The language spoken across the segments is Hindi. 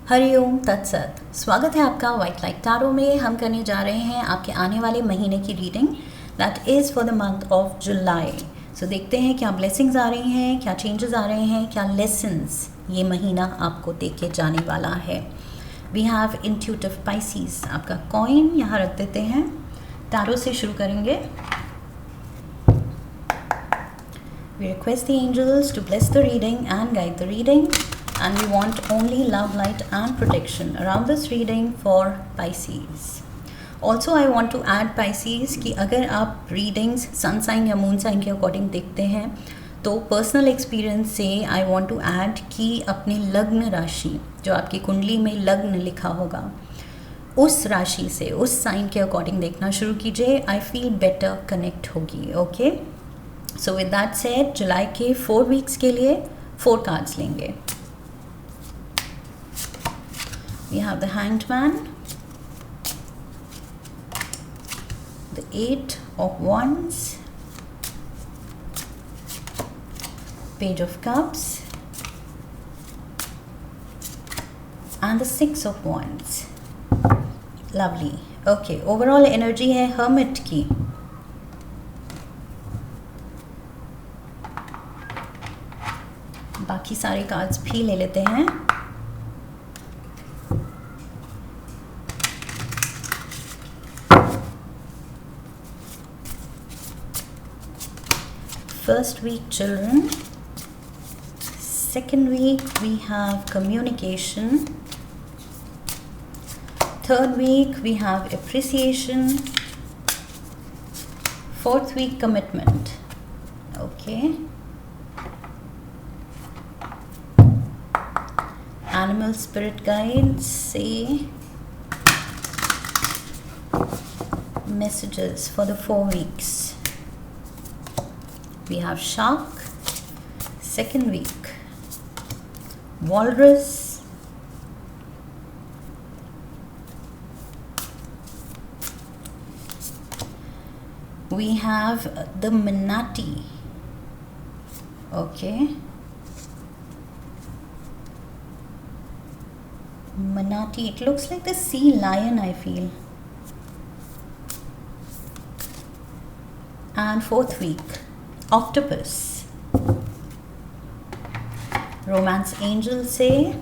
हरिओम तत्सत। स्वागत है आपका व्हाइट लाइट टैरो में। हम करने जा रहे हैं आपके आने वाले महीने की reading, that is for the month of July. So देखते हैं क्या ब्लेसिंग्स आ रही हैं, क्या चेंजेस आ रहे हैं, क्या लेसन्स ये महीना आपको दे के जाने वाला है। वी हैव इंट्यूटिव पाइसीज, आपका कॉइन यहाँ रख देते हैं। टैरो से शुरू करेंगे। We request the angels to bless the reading and guide the reading, and we want only love, light and protection around this reading for Pisces. Also I want to add Pisces कि अगर आप readings sun sign या moon sign के अकॉर्डिंग देखते हैं तो पर्सनल एक्सपीरियंस से आई वांट टू ऐड कि अपनी लग्न राशि, जो आपकी कुंडली में लग्न लिखा होगा, उस राशि से, उस साइन के अकॉर्डिंग देखना शुरू कीजिए। आई फील बेटर कनेक्ट होगी। Okay, so with that said, जुलाई के 4 वीक्स के लिए 4 कार्ड्स लेंगे। We have the hanged man, the 8 of wands, Page of Cups and the 6 of Wands. Lovely. Okay, overall energy है Hermit की। बाकी सारे कार्ड्स भी ले लेते हैं। First week children, second week we have communication, third week we have appreciation, fourth week commitment. Okay, animal spirit guides say messages for the 4 weeks. We have shark, second week walrus, we have the manatee. Okay, manatee, it looks like the sea lion, I feel. And fourth week octopus. Romance angels say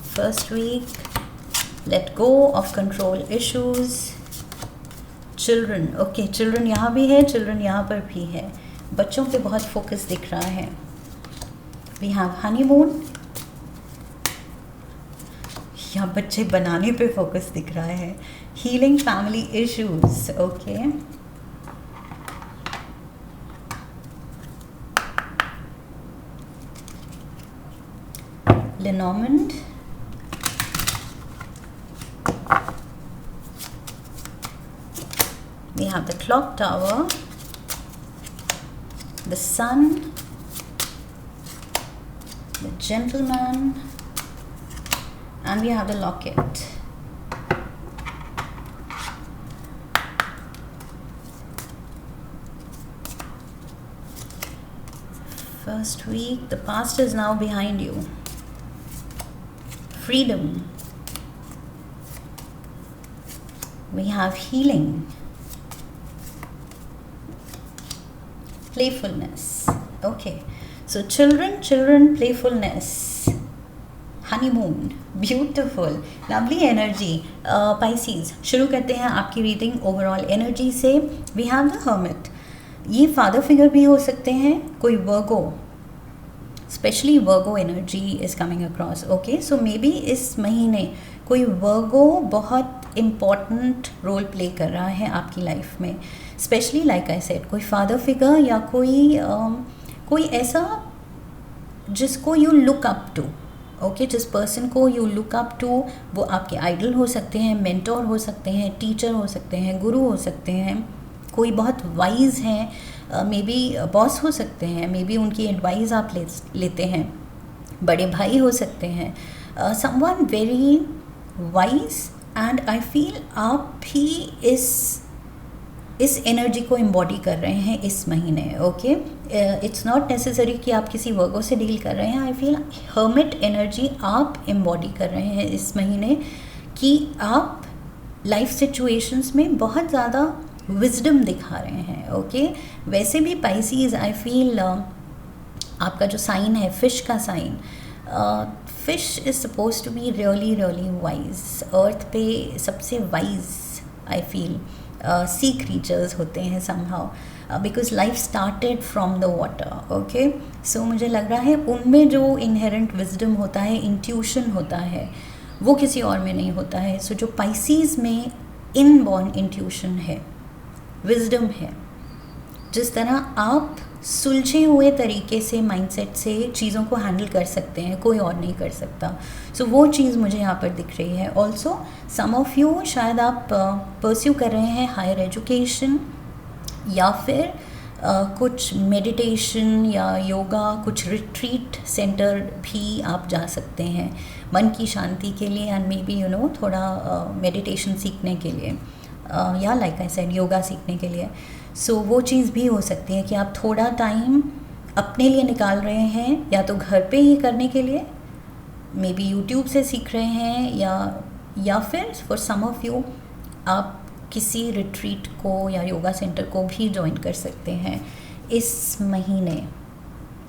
first week, let go of control issues. Children, okay, children यहाँ भी है, children यहाँ पर भी है। बच्चों पे बहुत फोकस दिख रहा है। We have honeymoon, या बच्चे बनाने पे फोकस दिख रहा है। Healing family issues. Okay, Lenormand, we have the clock tower, the sun, the gentleman, and we have the locket. First week, the past is now behind you. Freedom. We have healing. Playfulness. Okay, so children, playfulness, honeymoon, beautiful, lovely energy. Pisces, शुरू करते हैं आपकी रीडिंग ओवरऑल एनर्जी से। वी हैव द हर्मिट, ये फादर फिगर भी हो सकते हैं, कोई Virgo, specially Virgo energy is coming across. Okay, so maybe इस महीने कोई वर्गो बहुत इम्पॉर्टेंट रोल प्ले कर रहा है आपकी लाइफ में। स्पेशली लाइक आई सेड, कोई फादर फिगर या कोई ऐसा जिसको you look up to. Okay, जिस पर्सन को यू लुक अप टू, वो आपके आइडल हो सकते हैं, मेंटोर हो सकते हैं, टीचर हो सकते हैं, गुरु हो सकते हैं, कोई बहुत वाइज हैं, मे बी बॉस हो सकते हैं, मे बी उनकी एडवाइस आप लेते हैं, बड़े भाई हो सकते हैं, someone very wise. And I feel आप भी इस इस एनर्जी को एम्बॉडी कर रहे हैं इस महीने। ओके, इट्स नॉट नेसेसरी कि आप किसी वर्गो से डील कर रहे हैं। आई फील हर्मिट एनर्जी आप एम्बॉडी कर रहे हैं इस महीने, कि आप लाइफ सिचुएशंस में बहुत ज़्यादा विजडम दिखा रहे हैं। ओके, वैसे भी पाइसीज आई फील आपका जो साइन है फिश का sign, fish is suppose to be really really wise. Earth पे सबसे wise I feel sea creatures होते हैं somehow, because life started from the water. Okay, so मुझे लग रहा है उनमें जो इनहेरेंट विजडम होता है, इंट्यूशन होता है, वो किसी और में नहीं होता है। सो जो पाइसीज में इनबॉर्न इंट्यूशन है, विजडम है, जिस तरह आप सुलझे हुए तरीके से माइंडसेट से चीज़ों को हैंडल कर सकते हैं, कोई और नहीं कर सकता। सो वो चीज़ मुझे यहाँ पर दिख रही है। ऑल्सो सम ऑफ यू शायद आप परस्यू कर रहे हैं हायर एजुकेशन, या फिर कुछ मेडिटेशन या योगा, कुछ रिट्रीट सेंटर भी आप जा सकते हैं मन की शांति के लिए, एंड मे बी थोड़ा मेडिटेशन सीखने के लिए, या लाइक आई सेड योगा सीखने के लिए। सो वो चीज़ भी हो सकती है कि आप थोड़ा टाइम अपने लिए निकाल रहे हैं, या तो घर पे ही करने के लिए, मे बी यूट्यूब से सीख रहे हैं, या फिर फॉर सम ऑफ यू आप किसी रिट्रीट को या योगा सेंटर को भी ज्वाइन कर सकते हैं इस महीने,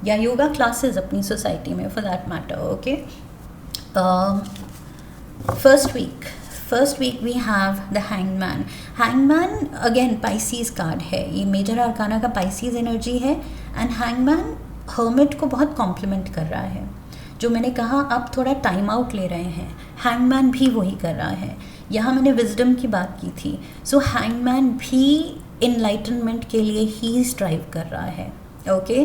या योगा क्लासेस अपनी सोसाइटी में for that matter. Okay, first week we have the hangman again Pisces card है, ये मेजर आर्काना का पाइसीज एनर्जी है, एंड हैंगमैन हर्मिट को बहुत कॉम्प्लीमेंट कर रहा है। जो मैंने कहा आप थोड़ा टाइम आउट ले रहे हैं, हैंगमैन भी वही कर रहा है। यहाँ मैंने विजडम की बात की थी, सो हैंगमैन भी इनलाइटनमेंट के लिए ही स्ट्राइव कर रहा है। ओके,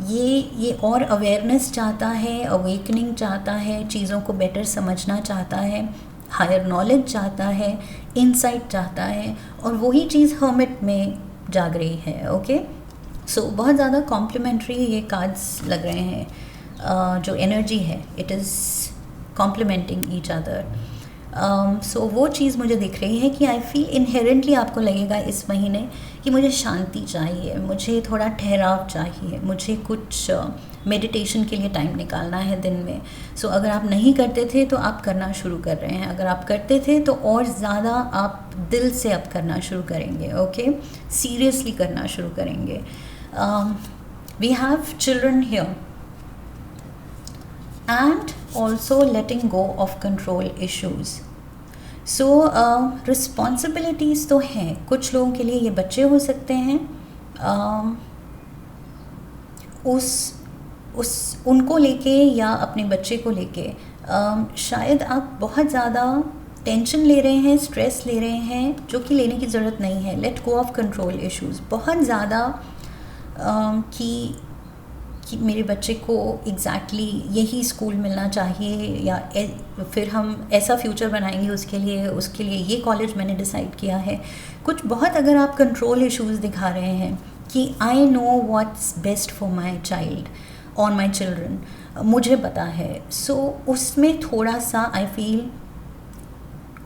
ये और अवेयरनेस चाहता है, अवेकनिंग चाहता है, चीज़ों को बेटर समझना चाहता है, हायर नॉलेज चाहता है, इनसाइट चाहता है, और वही चीज़ हर्मिट में जाग रही है। ओके, सो बहुत ज़्यादा कॉम्प्लीमेंट्री ये कार्ड्स लग रहे हैं। जो एनर्जी है it is complementing each other. So वो चीज़ मुझे दिख रही है कि आई फील इनहेरेंटली आपको लगेगा इस महीने कि मुझे शांति चाहिए, मुझे थोड़ा ठहराव चाहिए, मुझे कुछ मेडिटेशन के लिए टाइम निकालना है दिन में। सो अगर आप नहीं करते थे तो आप करना शुरू कर रहे हैं, अगर आप करते थे तो और ज़्यादा आप दिल से अब करना शुरू करेंगे। ओके, सीरियसली करना शुरू करेंगे। We have children here, and also letting go of control issues. So responsibilities तो हैं, कुछ लोगों के लिए ये बच्चे हो सकते हैं, उनको लेके या अपने बच्चे को लेके शायद आप बहुत ज़्यादा टेंशन ले रहे हैं, स्ट्रेस ले रहे हैं, जो कि लेने की ज़रूरत नहीं है। Let go of control issues, बहुत ज़्यादा कि मेरे बच्चे को एग्जैक्टली यही स्कूल मिलना चाहिए, या फिर हम ऐसा फ्यूचर बनाएंगे उसके लिए ये कॉलेज मैंने डिसाइड किया है। कुछ बहुत अगर आप कंट्रोल इश्यूज़ दिखा रहे हैं कि I know what's best for my child और माय चिल्ड्रन, मुझे पता है, सो उसमें थोड़ा सा आई फील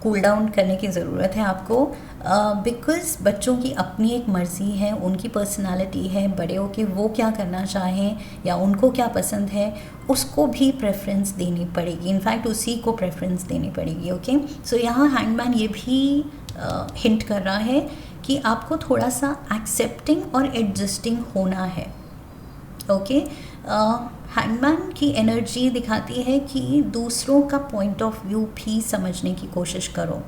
कूल डाउन करने की ज़रूरत है आपको, बिकॉज़ बच्चों की अपनी एक मर्ज़ी है, उनकी पर्सनालिटी है, बड़े होके वो क्या करना चाहें या उनको क्या पसंद है उसको भी प्रेफरेंस देनी पड़ेगी, इनफैक्ट उसी को प्रेफरेंस देनी पड़ेगी। ओके, सो यहाँ हैंगमैन ये भी हिंट कर रहा है कि आपको थोड़ा सा एक्सेप्टिंग और एडजस्टिंग होना है। ओके, हैंगमैन की एनर्जी दिखाती है कि दूसरों का पॉइंट ऑफ व्यू भी समझने की कोशिश करो।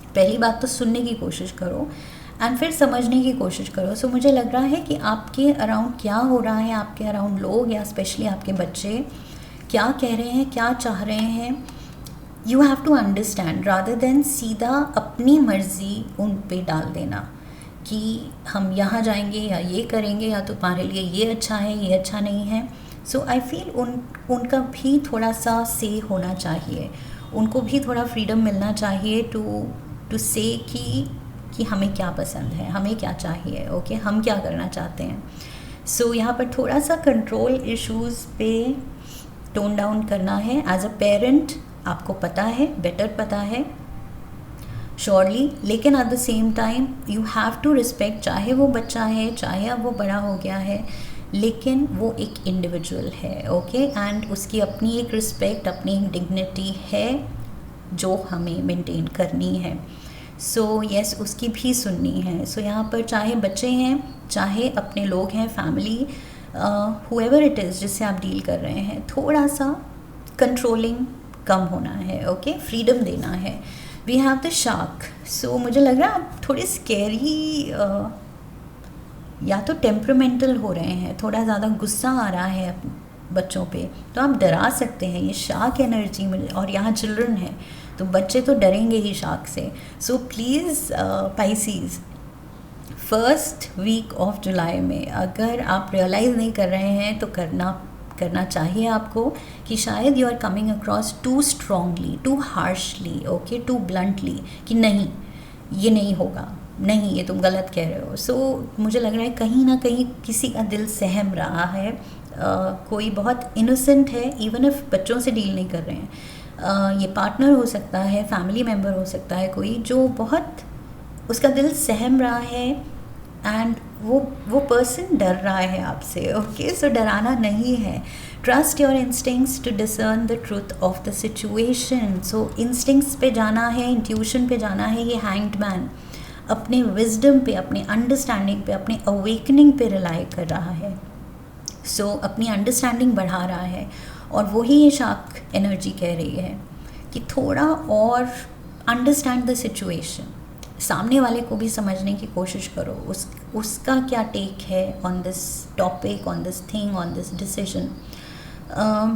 पहली बात तो सुनने की कोशिश करो एंड फिर समझने की कोशिश करो। सो मुझे लग रहा है कि आपके अराउंड क्या हो रहा है, आपके अराउंड लोग या स्पेशली आपके बच्चे क्या कह रहे हैं, क्या चाह रहे हैं, you have to understand rather than सीधा अपनी मर्ज़ी उन पे डाल देना कि हम यहाँ जाएंगे या ये करेंगे या तुम्हारे लिए ये अच्छा है, ये अच्छा नहीं है। सो आई फील उनका भी थोड़ा सा से होना चाहिए, उनको भी थोड़ा फ्रीडम मिलना चाहिए टू से कि हमें क्या पसंद है, हमें क्या चाहिए, ओके हम क्या करना चाहते हैं। सो यहाँ पर थोड़ा सा कंट्रोल इश्यूज़ पे टोन डाउन करना है। एज अ पेरेंट आपको पता है, बेटर पता है, श्योरली, लेकिन at the same time you have to respect, चाहे वो बच्चा है, चाहे अब वो बड़ा हो गया है, लेकिन वो एक इंडिविजुअल है, ओके, एंड उसकी अपनी एक रिस्पेक्ट, अपनी एक डिग्निटी है जो हमें मेंटेन करनी है। सो यस, उसकी भी सुननी है। सो यहाँ पर चाहे बच्चे हैं, चाहे अपने लोग हैं, फैमिली, हुएवर इट इज़ जिससे आप डील कर रहे हैं, थोड़ा सा कंट्रोलिंग कम होना है, ओके, फ्रीडम देना है। We have the shark. So मुझे लग रहा है आप थोड़े स्कैरी या तो टेम्परामेंटल हो रहे हैं, थोड़ा ज़्यादा गुस्सा आ रहा है बच्चों पे, तो आप डरा सकते हैं, ये शार्क एनर्जी में, और यहाँ चिल्ड्रन है तो बच्चे तो डरेंगे ही शार्क से। So please Pisces, first week of July में अगर आप रियलाइज़ नहीं कर रहे हैं तो करना चाहिए आपको कि शायद you are coming across too strongly, too harshly, okay, too bluntly, कि नहीं ये नहीं होगा, नहीं ये तुम गलत कह रहे हो। सो मुझे लग रहा है कहीं ना कहीं किसी का दिल सहम रहा है, कोई बहुत इनोसेंट है, इवन इफ बच्चों से डील नहीं कर रहे हैं, ये पार्टनर हो सकता है, फैमिली मेम्बर हो सकता है, कोई जो बहुत उसका दिल सहम रहा है एंड वो पर्सन डर रहा है आपसे, ओके। सो डराना नहीं है, trust your instincts to discern the truth of the situation. So instincts पे जाना है, इंट्यूशन पे जाना है। ये हैंग्ड मैन अपने विजडम पे, अपने अंडरस्टैंडिंग पे, अपने अवेकनिंग पे रिलाई कर रहा है। सो अपनी अंडरस्टैंडिंग बढ़ा रहा है, और वही ये शार्क एनर्जी कह रही है कि थोड़ा और अंडरस्टैंड द सिचुएशन, सामने वाले को भी समझने की कोशिश करो, उसका क्या टेक है on this topic, on this thing, on this decision.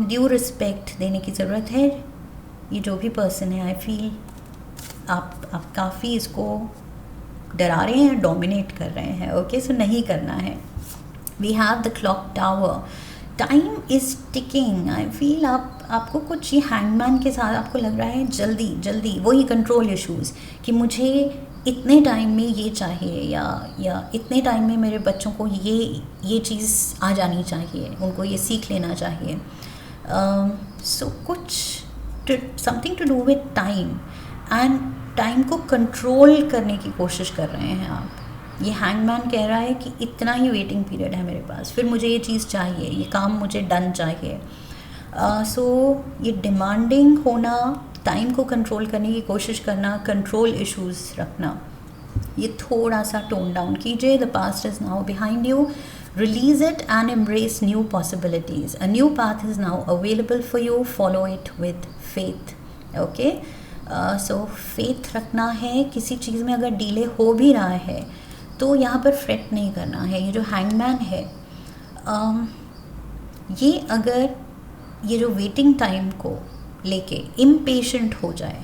Due respect देने की ज़रूरत है। ये जो भी पर्सन है, आई फील आप काफ़ी इसको डरा रहे हैं, डोमिनेट कर रहे हैं, ओके। सो नहीं करना है। We have the clock tower, time is ticking. I feel आपको कुछ ये हैंगमैन के साथ आपको लग रहा है जल्दी वही कंट्रोल इश्यूज़ कि मुझे इतने टाइम में ये चाहिए, या इतने टाइम में मेरे बच्चों को ये चीज़ आ जानी चाहिए, उनको ये सीख लेना चाहिए। सो कुछ something to do with time, and time को कंट्रोल करने की कोशिश कर रहे हैं आप। ये हैंगमैन कह रहा है कि इतना ही वेटिंग पीरियड है मेरे पास, फिर मुझे ये चीज़ चाहिए, ये काम मुझे डन चाहिए। सो ये डिमांडिंग होना, टाइम को कंट्रोल करने की कोशिश करना, कंट्रोल इश्यूज़ रखना, ये थोड़ा सा टोन डाउन कीजिए। The past is now behind you, release it and embrace new possibilities. A new path is now available for you, follow it with faith, okay. So faith रखना है। किसी चीज़ में अगर डिले हो भी रहा है तो यहाँ पर फ्रेट नहीं करना है। ये जो हैंगमैन है, ये अगर ये जो वेटिंग टाइम को लेके इम्पेशेंट हो जाए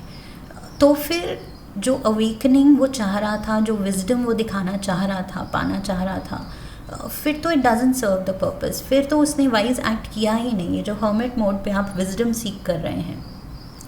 तो फिर जो अवेकनिंग वो चाह रहा था, जो विजडम वो दिखाना चाह रहा था, पाना चाह रहा था, फिर तो it doesn't serve the purpose, फिर तो उसने वाइज एक्ट किया ही नहीं। ये जो हर्मिट मोड पे आप विजडम सीख कर रहे हैं,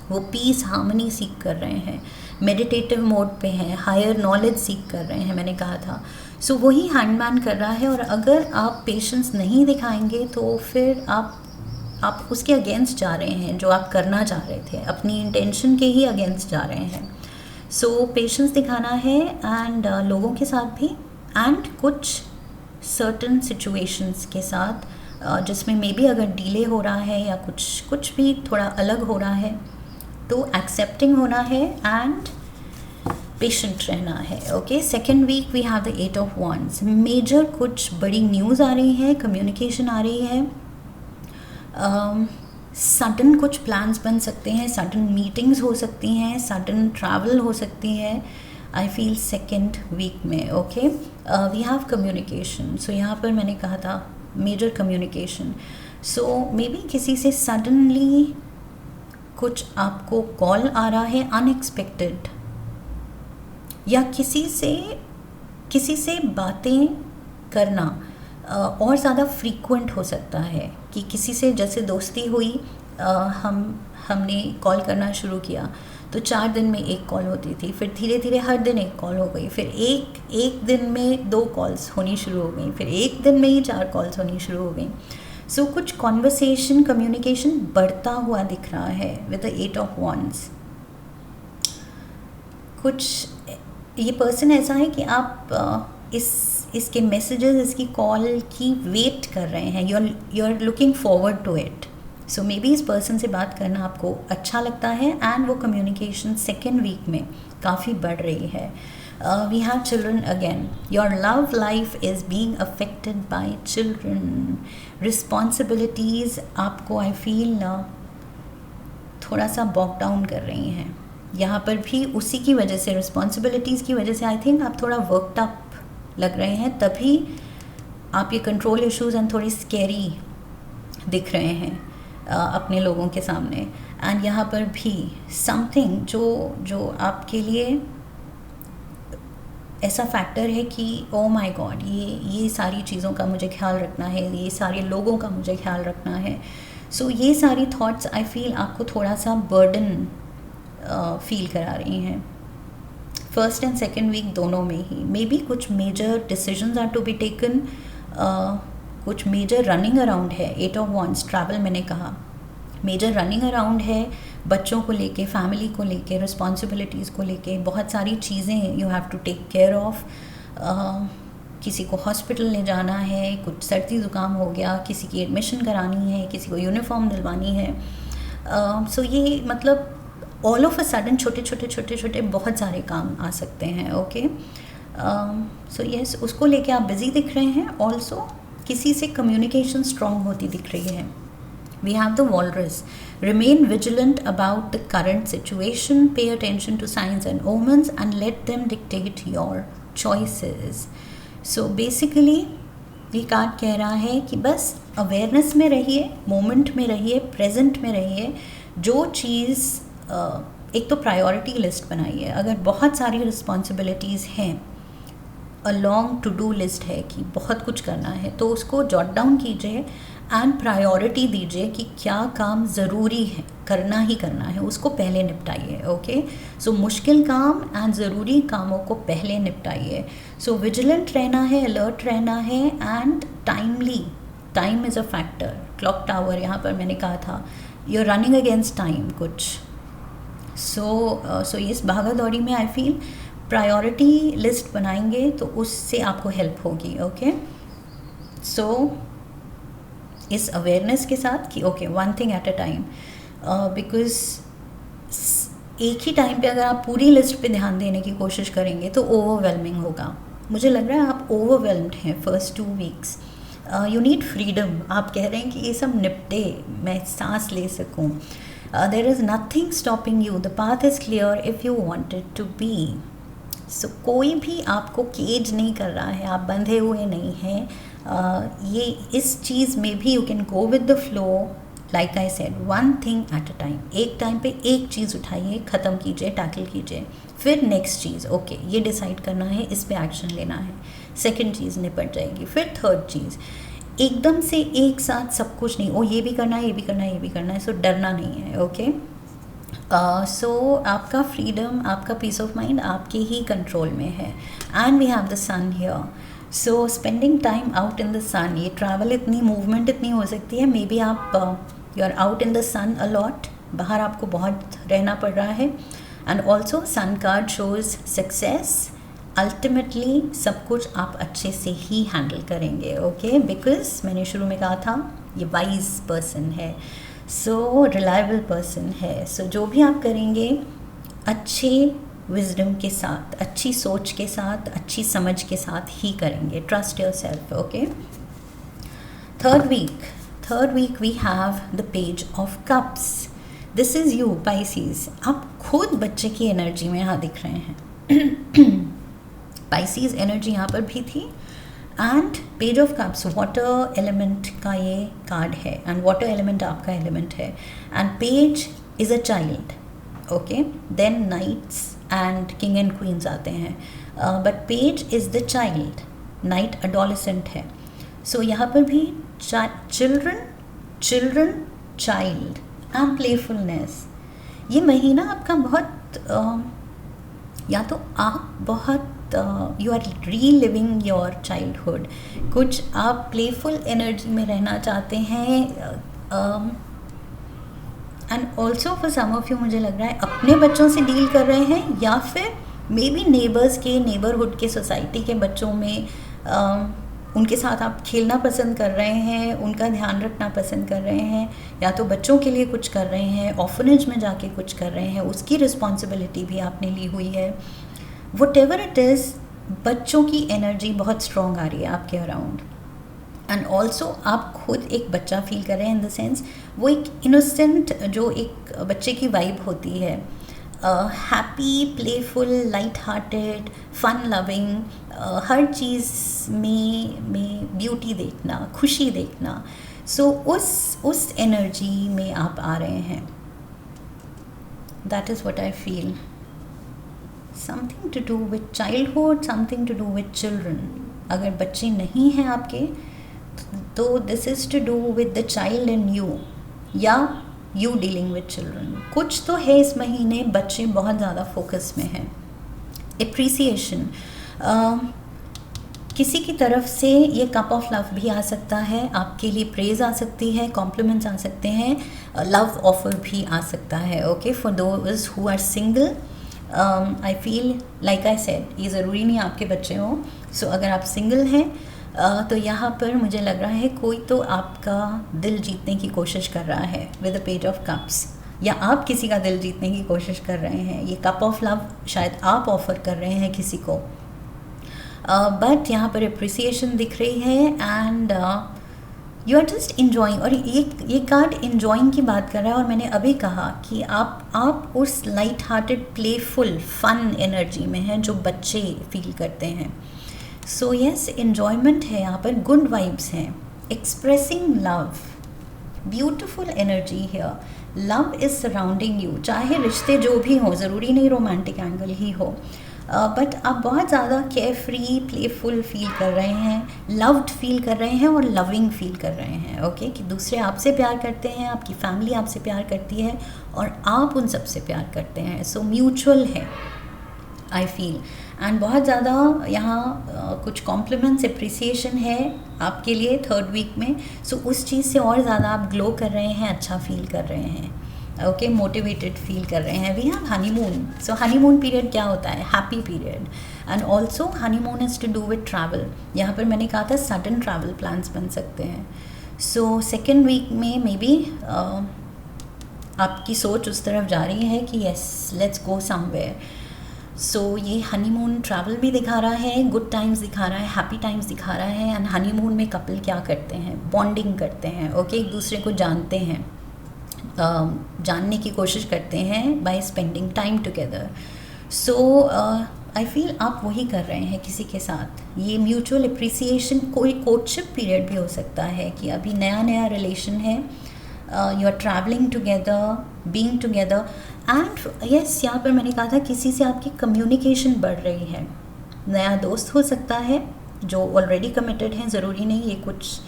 वो पीस हार्मनी सीख कर रहे हैं, मेडिटेटिव मोड पे हैं, हायर नॉलेज सीख कर रहे हैं, मैंने कहा था। सो वही हैंडमैन कर रहा है, और अगर आप पेशेंस नहीं दिखाएंगे तो फिर आप उसके अगेंस्ट जा रहे हैं, जो आप करना चाह रहे थे, अपनी इंटेंशन के ही अगेंस्ट जा रहे हैं। सो पेशेंस दिखाना है, एंड लोगों के साथ भी, एंड कुछ सर्टन सिचुएशंस के साथ जिसमें मे बी अगर डिले हो रहा है या कुछ भी थोड़ा अलग हो रहा है तो एक्सेप्टिंग होना है एंड पेशेंट रहना है, okay. Second week we have the 8 of wands। Major कुछ बड़ी न्यूज़ आ रही है, कम्युनिकेशन आ रही है, सडन कुछ प्लान्स बन सकते हैं, सडन मीटिंग्स हो सकती हैं, सडन ट्रैवल हो सकती है। आई फील सेकेंड वीक में, okay. We have communication. So यहाँ पर मैंने कहा था major communication. So maybe किसी से सडनली कुछ आपको कॉल आ रहा है अनएक्सपेक्टेड, या किसी से बातें करना और ज़्यादा फ्रीक्वेंट हो सकता है कि किसी से जैसे दोस्ती हुई, हमने कॉल करना शुरू किया तो 4 दिन में 1 कॉल होती थी, फिर धीरे धीरे हर दिन 1 कॉल हो गई, फिर एक दिन में 2 कॉल्स होनी शुरू हो गई, फिर एक दिन में ही 4 कॉल्स होनी शुरू हो गई। सो कुछ कॉन्वर्सेशन, कम्युनिकेशन बढ़ता हुआ दिख रहा है विद द 8 ऑफ wands। कुछ ये पर्सन ऐसा है कि आप इसके मैसेजेस, इसकी कॉल की वेट कर रहे हैं, you are looking forward to it. So maybe इस पर्सन से बात करना आपको अच्छा लगता है एंड वो कम्युनिकेशन सेकेंड वीक में काफ़ी बढ़ रही है. We have children again. Your love life is being affected by children. Responsibilities आपको आई फील थोड़ा सा बॉक डाउन कर रही हैं. यहाँ पर भी उसी की वजह से, रिस्पॉन्सिबिलिटीज़ की वजह से आई थिंक आप थोड़ा वर्कड अप लग रहे हैं, तभी आप ये कंट्रोल इश्यूज एंड थोड़ी स्कैरी दिख रहे हैं अपने लोगों के सामने. एंड यहाँ पर भी समथिंग जो आपके लिए ऐसा फैक्टर है कि ओ माय गॉड, ये सारी चीज़ों का मुझे ख्याल रखना है, ये सारे लोगों का मुझे ख्याल रखना है. सो ये सारी थॉट्स आई फील आपको थोड़ा सा बर्डन फील करा रही हैं फर्स्ट एंड सेकेंड वीक दोनों में ही. मे बी कुछ major decisions are to be taken, कुछ मेजर रनिंग अराउंड है. 8 ऑफ वॉन्ड्स, ट्रैवल मैंने कहा, मेजर रनिंग अराउंड है बच्चों को लेके, फैमिली को लेके, रिस्पॉन्सिबिलिटीज़ को लेके. बहुत सारी चीज़ें you have to take care of. किसी को हॉस्पिटल ले जाना है, कुछ सर्दी ज़ुकाम हो गया, किसी की एडमिशन करानी है, किसी को यूनिफॉर्म दिलवानी है. सो ये मतलब ऑल ऑफ अ सडन छोटे बहुत सारे काम आ सकते हैं. ओके, सो यस, उसको लेके आप बिज़ी दिख रहे हैं. ऑल्सो किसी से कम्युनिकेशन स्ट्रॉन्ग होती दिख रही है. We have the walrus. Remain vigilant about the current situation. Pay attention to signs and omens and let them dictate your choices. So basically ये कार्ड कह रहा है कि बस अवेयरनेस में रहिए, मोमेंट में रहिए, प्रेजेंट में रहिए. जो चीज़ एक तो प्रायोरिटी लिस्ट बनाइए. अगर बहुत सारी रिस्पॉन्सिबिलिटीज़ हैं, a long to do list है कि बहुत कुछ करना है, तो उसको जॉट डाउन कीजिए एंड प्रायोरिटी दीजिए कि क्या काम ज़रूरी है, करना ही करना है, उसको पहले निपटाइए. ओके, सो मुश्किल काम एंड ज़रूरी कामों को पहले निपटाइए. सो विजिलेंट रहना है, अलर्ट रहना है and timely. Time is a factor. Clock tower यहाँ पर मैंने कहा था, you are running against time कुछ. सो इस भागा दौड़ी में आई फील प्रायोरिटी लिस्ट बनाएंगे तो उससे आपको हेल्प होगी. ओके, सो इस अवेयरनेस के साथ कि okay, one thing at a time, because एक ही टाइम पे अगर आप पूरी लिस्ट पे ध्यान देने की कोशिश करेंगे तो ओवरवेलमिंग होगा. मुझे लग रहा है आप ओवरवेलम्ड हैं first 2 weeks. You need freedom. आप कह रहे हैं कि ये सब निपटे, मैं सांस ले सकूं. There is nothing stopping you. The path is clear if you wanted to be. So कोई भी आपको केज नहीं कर रहा है, आप बंधे हुए नहीं हैं. ये इस चीज़ में भी you can go with the flow. Like I said, one thing at a time. एक टाइम पे एक चीज़ उठाइए, ख़त्म कीजिए, टैकल कीजिए. फिर नेक्स्ट चीज़, ओके ये डिसाइड करना है, इस पे एक्शन लेना है. सेकंड चीज़ निपट जाएगी. फिर थर्ड चीज़. एकदम से एक साथ सब कुछ नहीं, ओ ये भी करना है, ये भी करना है, ये भी करना है. सो डरना नहीं है. ओके, सो आपका फ्रीडम, आपका पीस ऑफ माइंड आपके ही कंट्रोल में है. And we have the sun here. So spending time out in the sun. ये ट्रैवल, इतनी मूवमेंट इतनी हो सकती है. मे बी आप you are out in the sun a lot. बाहर आपको बहुत रहना पड़ रहा है. And also sun card shows success. Ultimately सब कुछ आप अच्छे से ही हैंडल करेंगे. ओके, बिकॉज मैंने शुरू में कहा था ये वाइज पर्सन है, सो रिलायबल पर्सन है. सो जो भी आप करेंगे अच्छे विजडम के साथ, अच्छी सोच के साथ, अच्छी समझ के साथ ही करेंगे. Trust yourself. Okay, third week we have the page of cups. This is you Pisces. आप खुद बच्चे की एनर्जी में यहाँ दिख रहे हैं. पाइसीज एनर्जी यहाँ पर भी थी. And page of cups water element का ये कार्ड है एंड वाटर एलिमेंट आपका एलिमेंट है. And page is a child. Okay, then knights and king and queens आते हैं, but page is the child. Knight adolescent है. सो यहाँ पर भी चिल्ड्रन, चाइल्ड एंड प्लेफुलनेस. ये महीना आपका बहुत या तो आप बहुत you are reliving your childhood. कुछ आप प्लेफुल एनर्जी में रहना चाहते हैं. And also for some of you मुझे लग रहा है अपने बच्चों से डील कर रहे हैं या फिर मे बी नेबर्स के, नेबरहुड के, सोसाइटी के बच्चों में उनके साथ आप खेलना पसंद कर रहे हैं, उनका ध्यान रखना पसंद कर रहे हैं, या तो बच्चों के लिए कुछ कर रहे हैं, ऑर्फनेज में जाके कुछ कर रहे हैं, उसकी रिस्पॉन्सिबिलिटी भी आपने ली हुई है। व्हाटएवर इट इज़, बच्चों की एनर्जी बहुत स्ट्रॉन्ग आ रही है आपके अराउंड। एंड ऑल्सो आप खुद एक बच्चा फील कर रहे हैं, इन द सेंस वो एक इनोसेंट, जो एक बच्चे की वाइब होती है, happy, playful, light hearted, fun loving, हर चीज़ में ब्यूटी देखना, खुशी देखना। सो उस एनर्जी में आप आ रहे हैं। That is what I feel. Something to do with childhood, something to do with children. अगर बच्चे नहीं हैं आपके तो this is to do with the child in you, या यू डीलिंग विद चिल्ड्रन। कुछ तो है इस महीने, बच्चे बहुत ज़्यादा फोकस में हैं। एप्रिसिएशन, किसी की तरफ से ये कप ऑफ लव भी आ सकता है, आपके लिए प्रेज आ सकती है, कॉम्प्लीमेंट्स आ सकते हैं, लव ऑफर भी आ सकता है। Okay, for those who are single, I feel like I said, ये ज़रूरी नहीं आपके बच्चे हों। सो अगर आप सिंगल हैं तो यहाँ पर मुझे लग रहा है कोई तो आपका दिल जीतने की कोशिश कर रहा है with a page of cups, या आप किसी का दिल जीतने की कोशिश कर रहे हैं। ये कप ऑफ लव शायद आप ऑफ़र कर रहे हैं किसी को, बट यहाँ पर अप्रिसिएशन दिख रही है and you are just enjoying. और ये कार्ड इन्जॉइंग की बात कर रहा है, और मैंने अभी कहा कि आप उस light hearted, playful, fun energy में हैं जो बच्चे फील करते हैं। सो यस, इन्जॉयमेंट है यहाँ पर, गुड वाइब्स हैं, expressing love, beautiful energy here, love is surrounding you. चाहे रिश्ते जो भी हों, ज़रूरी नहीं रोमांटिक एंगल ही हो, बट आप बहुत ज़्यादा केयर फ्री, प्लेफुल फील कर रहे हैं, लव्ड फील कर रहे हैं और लविंग फील कर रहे हैं। ओके, कि दूसरे आपसे प्यार करते हैं, आपकी फैमिली आपसे प्यार करती है और आप उन सबसे प्यार करते हैं। सो म्यूचुअल है आई फील। एंड बहुत ज़्यादा यहाँ कुछ कॉम्प्लीमेंट्स, अप्रिसिएशन है आपके लिए थर्ड वीक में। सो उस चीज़ से और ज़्यादा आप ग्लो कर रहे हैं, अच्छा फील कर रहे हैं। ओके, मोटिवेटेड फील कर रहे हैं। We have honeymoon. So honeymoon period क्या होता है? Happy period. And also honeymoon is to do with travel. यहाँ पर मैंने कहा था सडन ट्रैवल प्लान्स बन सकते हैं। सो सेकेंड वीक में मे बी आपकी सोच उस तरफ जा रही है कि येस, लेट्स गो समवेयर। सो ये हनीमून ट्रैवल भी दिखा रहा है, गुड टाइम्स दिखा रहा है, हैप्पी टाइम्स दिखा रहा है। एंड हनीमून में कपल क्या करते हैं? बॉन्डिंग करते हैं। ओके, एक दूसरे को जानते हैं, जानने की कोशिश करते हैं by spending time together. So I feel आप वही कर रहे हैं किसी के साथ। ये म्यूचुअल अप्रिसिएशन, कोई कोर्टशिप पीरियड भी हो सकता है कि अभी नया नया रिलेशन है, you are travelling together, being together. And yes, यहाँ पर मैंने कहा था किसी से आपकी कम्युनिकेशन बढ़ रही है। नया दोस्त हो सकता है जो ऑलरेडी कमिटेड हैं, ज़रूरी नहीं ये कुछ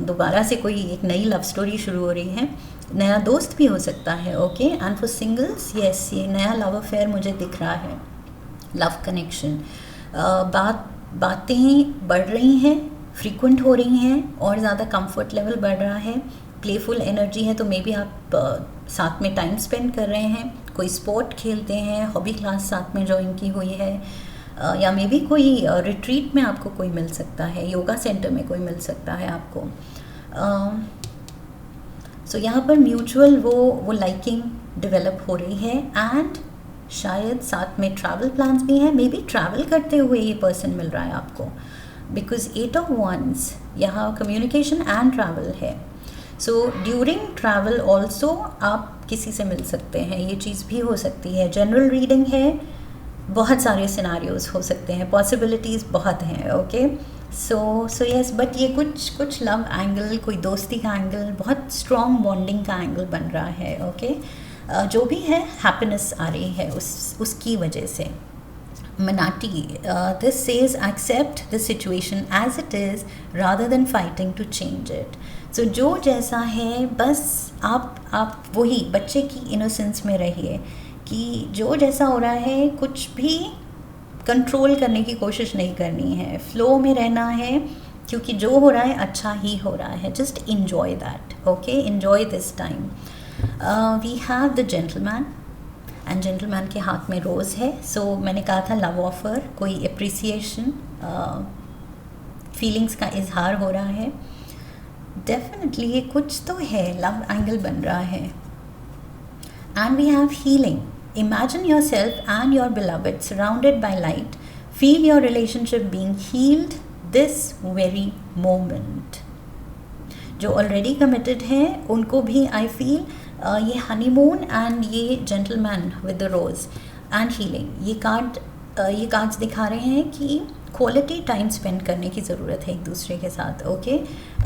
दोबारा से कोई एक नई लव स्टोरी शुरू हो रही है, नया दोस्त भी हो सकता है। Okay, and for singles yes, ये नया लव अफेयर मुझे दिख रहा है, लव कनेक्शन। बातें बढ़ रही हैं, फ्रीक्वेंट हो रही हैं, और ज़्यादा कंफर्ट लेवल बढ़ रहा है, प्लेफुल एनर्जी है। तो मे बी आप साथ में टाइम स्पेंड कर रहे हैं, कोई स्पोर्ट खेलते हैं, हॉबी क्लास साथ में ज्वाइन की हुई है, या मे बी कोई रिट्रीट में आपको कोई मिल सकता है, योगा सेंटर में कोई मिल सकता है आपको। सो यहाँ पर म्यूचुअल वो लाइकिंग डेवलप हो रही है। एंड शायद साथ में ट्रैवल प्लान्स भी हैं, मे बी ट्रैवल करते हुए ये पर्सन मिल रहा है आपको, बिकॉज 8 of Wands यहाँ कम्युनिकेशन एंड ट्रैवल है। सो ड्यूरिंग ट्रैवल ऑल्सो आप किसी से मिल सकते हैं, ये चीज़ भी हो सकती है। जनरल रीडिंग है, बहुत सारे सिनारियोज हो सकते हैं, पॉसिबिलिटीज़ बहुत हैं। ओके, सो यस, बट ये कुछ लव एंगल, कोई दोस्ती का एंगल, बहुत स्ट्रॉन्ग बॉन्डिंग का एंगल बन रहा है। ओके, जो भी है हैप्पीनेस आ रही है उसकी वजह से। Manati, this says accept the situation as it is rather than fighting to change it. So जो जैसा है बस आप वही बच्चे की इनोसेंस में रहिए कि जो जैसा हो रहा है कुछ भी कंट्रोल करने की कोशिश नहीं करनी है, फ्लो में रहना है, क्योंकि जो हो रहा है अच्छा ही हो रहा है। Just enjoy that. Okay, enjoy this time. We have the gentleman. And gentleman के हाथ में रोज़ है. सो मैंने कहा था लव ऑफर, कोई अप्रिसिएशन, फीलिंग्स का इजहार हो रहा है. डेफिनेटली ये कुछ तो है, लव एंगल बन रहा है. And we have healing. Imagine your self and your beloved surrounded by light. Feel your relationship being healed this very moment. जो ऑलरेडी कमिटेड हैं उनको भी आई फील ये हनीमून एंड ये gentleman with the rose and healing, ये कार्ड्स दिखा रहे हैं कि क्वालिटी टाइम स्पेंड करने की ज़रूरत है एक दूसरे के साथ. ओके,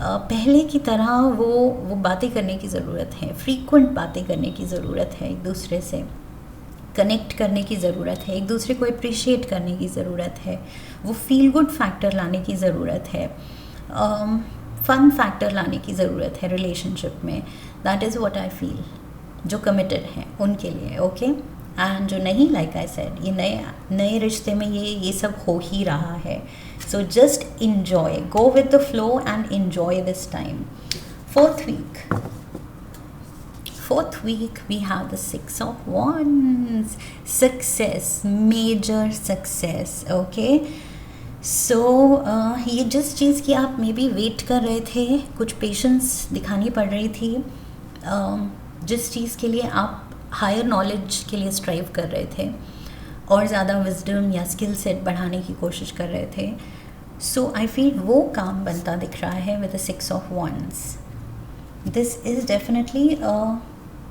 पहले की तरह वो बातें करने की ज़रूरत है, फ्रीक्वेंट बातें करने की ज़रूरत है, एक दूसरे से कनेक्ट करने की ज़रूरत है, एक दूसरे को अप्रिशिएट करने की ज़रूरत है, वो फील गुड फैक्टर लाने की ज़रूरत है, फन फैक्टर लाने की ज़रूरत है रिलेशनशिप में. That is what I feel जो कमिटेड हैं उनके लिए. ओके, एंड जो नहीं, लाइक आई सेड, ये नए रिश्ते में ये सब हो ही रहा है. So just enjoy, go with the flow and enjoy this time. Fourth week we have the 6 of Wands. Success, major success. Okay, so ये जिस चीज़ की आप मे बी वेट कर रहे थे, कुछ पेशेंस दिखानी पड़ रही थी, जिस चीज़ के लिए आप हायर नॉलेज के लिए स्ट्राइव कर रहे थे और ज़्यादा विजडम या स्किल सेट बढ़ाने की कोशिश कर रहे थे, सो आई फील वो काम बनता दिख रहा है with the 6 of Wands. This is definitely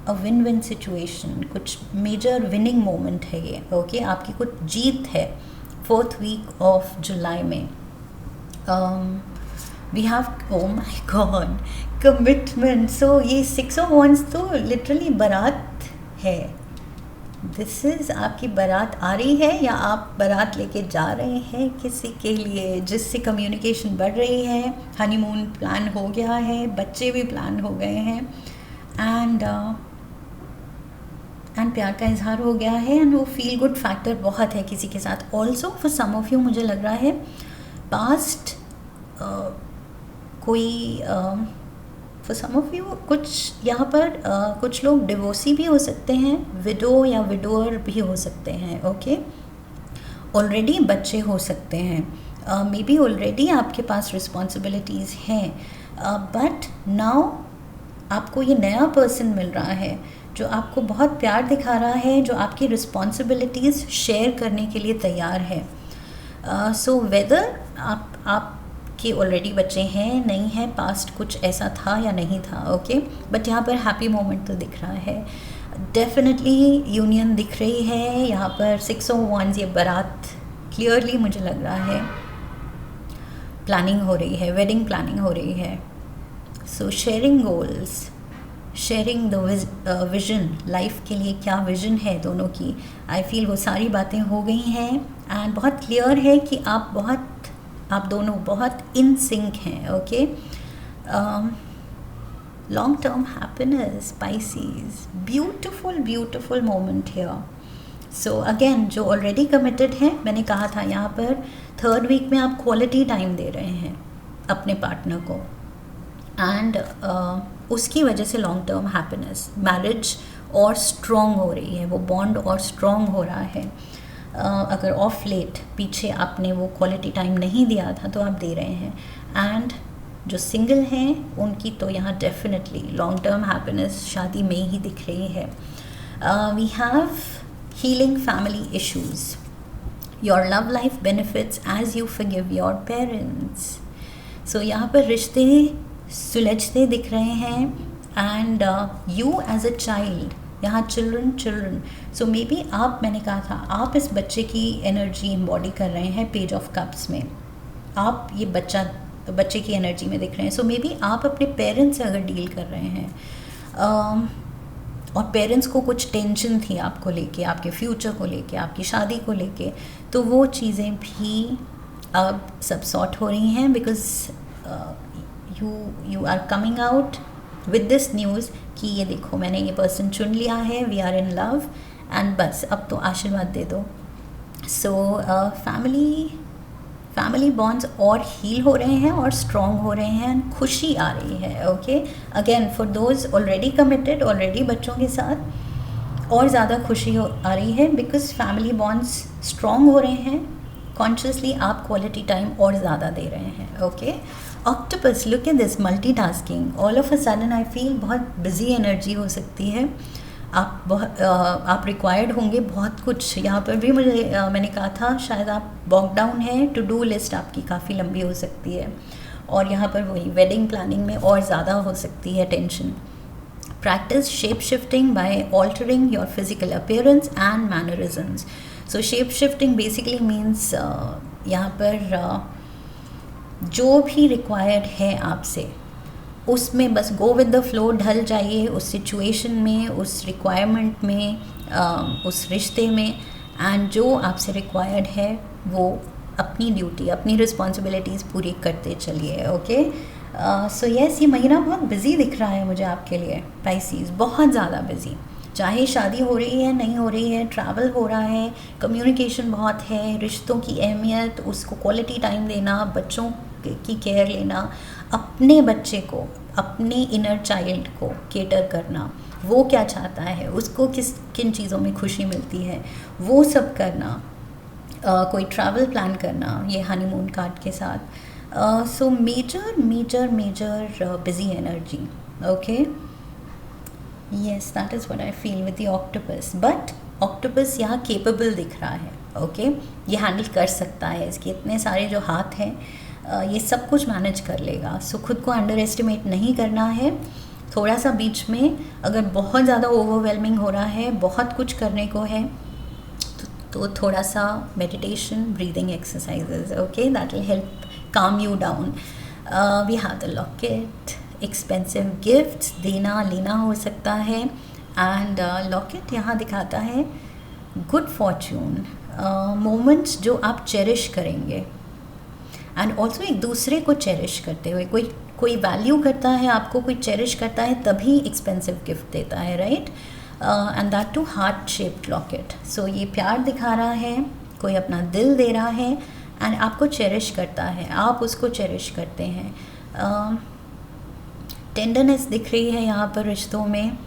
a win win situation. कुछ मेजर विनिंग मोमेंट है ये. ओके, आपकी कुछ जीत है 4th week of July में. We have, oh my god, commitment. So ये 6 of Wands तो लिटरली बारात है. दिस इज़ आपकी बारात आ रही है या आप बारात लेके जा रहे हैं किसी के लिए, जिससे कम्युनिकेशन बढ़ रही है. हनीमून प्लान हो गया है, बच्चे भी प्लान हो गए हैं, एंड प्यार का इजहार हो गया है, एंड वो फील गुड फैक्टर बहुत है किसी के साथ. Also for some of you मुझे लग रहा है पास्ट कोई फॉर सम ऑफ यू कुछ यहाँ पर कुछ लोग डिवोर्सी भी हो सकते हैं, विडो या विडोअर भी हो सकते हैं. ओके, ऑलरेडी बच्चे हो सकते हैं, मे बी ऑलरेडी आपके पास रिस्पॉन्सिबिलिटीज़ हैं, बट नाउ आपको ये नया पर्सन मिल रहा है जो आपको बहुत प्यार दिखा रहा है, जो आपकी रिस्पॉन्सिबिलिटीज़ शेयर करने के लिए तैयार है. सो वेदर आपके ऑलरेडी बच्चे हैं, नहीं हैं, पास्ट कुछ ऐसा था या नहीं था. ओके, बट यहाँ पर हैप्पी मोमेंट तो दिख रहा है, डेफिनेटली यूनियन दिख रही है यहाँ पर. 6 of Wands, ये बारात क्लियरली मुझे लग रहा है प्लानिंग हो रही है, वेडिंग प्लानिंग हो रही है. सो sharing goals, sharing the vision, life के लिए क्या विजन है दोनों की. आई फील वो सारी बातें हो गई हैं, एंड बहुत क्लियर है कि आप दोनों बहुत इन सिंक हैं. Okay, long term happiness, species, beautiful moment here. So again जो ऑलरेडी कमिटेड हैं, मैंने कहा था यहाँ पर 3rd week में आप क्वालिटी टाइम दे रहे हैं अपने पार्टनर को, एंड उसकी वजह से लॉन्ग टर्म हैप्पीनेस, मैरिज और स्ट्रॉन्ग हो रही है, वो बॉन्ड और स्ट्रॉन्ग हो रहा है. अगर ऑफ लेट पीछे आपने वो क्वालिटी टाइम नहीं दिया था तो आप दे रहे हैं. एंड जो सिंगल हैं उनकी तो यहाँ डेफिनेटली लॉन्ग टर्म हैप्पीनेस शादी में ही दिख रही है. We have healing family issues. Your love life benefits as you forgive your parents. So यहाँ पर रिश्ते सुलझते दिख रहे हैं, and you as a child, यहाँ चिल्ड्रन. सो मे बी आप, मैंने कहा था, आप इस बच्चे की एनर्जी इम्बॉडी कर रहे हैं पेज ऑफ कप्स में. आप ये बच्चे की एनर्जी में दिख रहे हैं. सो मे बी आप अपने पेरेंट्स से अगर डील कर रहे हैं, और पेरेंट्स को कुछ टेंशन थी आपको लेके, आपके फ्यूचर को लेके, आपकी शादी को लेके, तो वो चीज़ें भी अब सब सॉर्ट हो रही हैं. Because you are coming out with this news कि ये देखो मैंने ये पर्सन चुन लिया है, we are in love, and बस अब तो आशीर्वाद दे दो. सो फैमिली बॉन्ड्स और हील हो रहे हैं और स्ट्रॉन्ग हो रहे हैं, खुशी आ रही है. Okay, again for those already committed, already बच्चों के साथ, और ज़्यादा खुशी आ रही है बिकॉज फैमिली बॉन्ड्स स्ट्रॉन्ग हो रहे हैं, कॉन्शियसली आप क्वालिटी टाइम और ज़्यादा दे रहे हैं. Okay, octopus, look at this multitasking. All of a sudden I feel बहुत बिजी एनर्जी हो सकती है. आप रिक्वायर्ड होंगे बहुत कुछ. यहाँ पर भी मैंने कहा था शायद आप बॉक डाउन है, टू डू लिस्ट आपकी काफ़ी लंबी हो सकती है, और यहाँ पर वही वेडिंग प्लानिंग में और ज़्यादा हो सकती है tension. Practice shape shifting by altering your physical appearance and mannerisms. So shape shifting basically means यहाँ पर जो भी required है आपसे उसमें बस go with the flow, ढल जाइए उस situation में, उस requirement में, उस रिश्ते में, and जो आपसे required है वो अपनी ड्यूटी, अपनी रिस्पॉन्सिबिलिटीज़ पूरी करते चलिए. ओके, सो यस, ये महीना बहुत बिजी दिख रहा है मुझे आपके लिए पाइसीज, बहुत ज़्यादा बिजी. चाहे शादी हो रही है नहीं हो रही है, ट्रैवल हो रहा है, कम्युनिकेशन बहुत है, रिश्तों की अहमियत, उसको क्वालिटी टाइम देना, बच्चों की केयर लेना, अपने बच्चे को, अपने इनर चाइल्ड को केटर करना, वो क्या चाहता है, उसको किन चीज़ों में खुशी मिलती है, वो सब करना, कोई ट्रैवल प्लान करना ये हनीमून कार्ड के साथ. So major busy energy. Okay, yes, that is what I feel with the octopus. But octopus यहाँ capable दिख रहा है. Okay, ये हैंडल कर सकता है, इसके इतने सारे जो हाथ हैं ये सब कुछ मैनेज कर लेगा. सो खुद को अंडर एस्टिमेट नहीं करना है. थोड़ा सा बीच में अगर बहुत ज़्यादा ओवरवेलमिंग हो रहा है, बहुत कुछ करने को है, तो थोड़ा सा meditation, breathing exercises, okay, that will help calm you down. We have the locket, expensive gifts, देना लेना हो सकता है, and locket यहाँ दिखाता है good fortune, moments जो आप चेरिश करेंगे, and also एक दूसरे को चेरिश करते हुए. कोई वैल्यू करता है आपको, कोई चेरिश करता है तभी एक्सपेंसिव गिफ्ट देता है, right? And that too heart shaped locket. So ये प्यार दिखा रहा है, कोई अपना दिल दे रहा है एंड आपको चेरिश करता है, आप उसको चेरिश करते हैं. टेंडरनेस दिख रही है यहाँ पर रिश्तों में,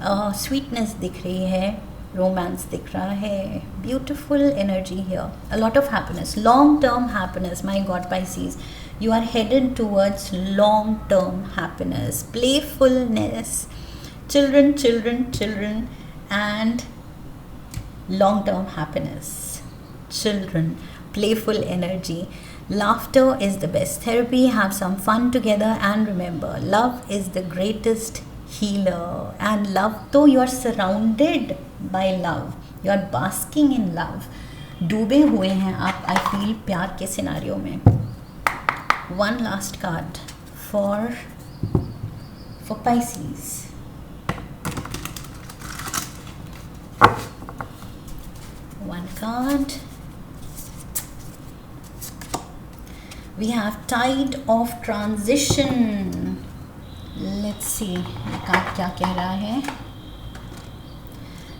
स्वीटनेस दिख रही है, रोमांस दिख रहा है, beautiful energy here, a lot of happiness, long term happiness. My God Pisces, you are headed towards long term happiness, playfulness, children and long term happiness. Children, playful energy, laughter is the best therapy. Have some fun together and remember, love is the greatest healer. And love, though you are surrounded by love, you are basking in love, डूबे हुए हैं आप, I feel, प्यार के सिनारियों में. One last card for Pisces. One card. We have Tide of Transition. Let's see ये कार्ड क्या कह रहा है.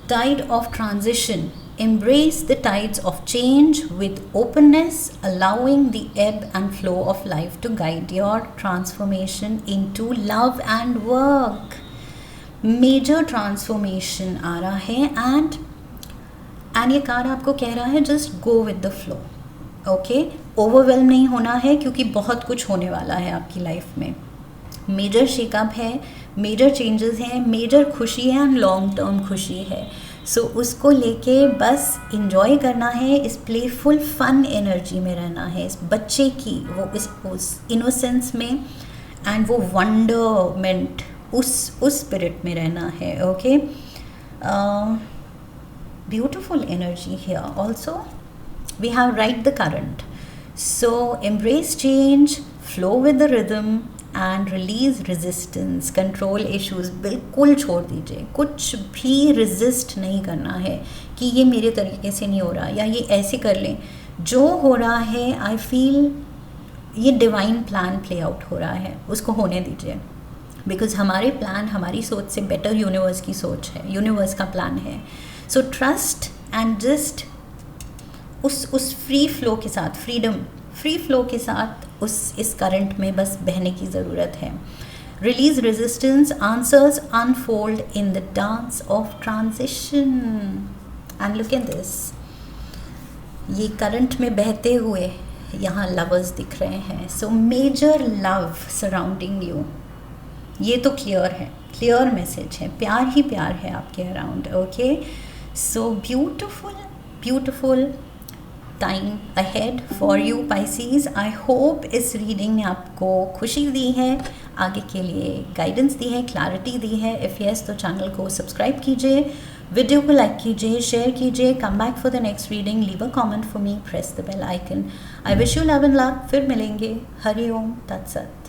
Tide of Transition. Embrace the tides of change with openness, allowing the ebb and flow of life to guide your transformation into love and work. Major transformation आ रहा है and ये कार्ड आपको कह रहा है just go with the flow. Okay, overwhelm नहीं होना है क्योंकि बहुत कुछ होने वाला है आपकी लाइफ में. मेजर शेकअप है, मेजर चेंजेस हैं, मेजर खुशी है एंड लॉन्ग टर्म खुशी है. सो उसको लेके बस इंजॉय करना है, इस प्लेफुल फन एनर्जी में रहना है, इस बच्चे की वो उस इनोसेंस में एंड वो वंडरमेंट उस स्पिरिट में रहना है. Okay, beautiful energy here. Also we have ride the current. So embrace change, flow with the rhythm and release resistance. Control issues बिल्कुल छोड़ दीजिए, कुछ भी रेजिस्ट नहीं करना है कि ये मेरे तरीके से नहीं हो रहा या ये ऐसे कर लें. जो हो रहा है आई फील ये डिवाइन प्लान प्ले आउट हो रहा है, उसको होने दीजिए. बिकॉज हमारे प्लान हमारी सोच से बेटर यूनिवर्स की सोच है, यूनिवर्स का प्लान है. सो ट्रस्ट एंड जस्ट उस फ्री फ्लो के साथ, फ्री फ्लो के साथ इस करंट में बस बहने की ज़रूरत है. Release resistance, answers unfold in the dance of transition. And look at this. ये करंट में बहते हुए यहाँ लवर्स दिख रहे हैं. So major love surrounding you. ये तो क्लियर है, क्लियर मैसेज है, प्यार ही प्यार है आपके around. Okay, so beautiful beautiful time ahead for you Pisces. I hope इस रीडिंग ने आपको खुशी दी है, आगे के लिए गाइडेंस दी है, क्लैरिटी दी है. इफ़ यस तो चैनल को सब्सक्राइब कीजिए, वीडियो को लाइक कीजिए, शेयर कीजिए. Come back for the next reading, leave a comment for me, press the bell icon. I wish you love and luck. फिर मिलेंगे. हरि ओम तत्सत.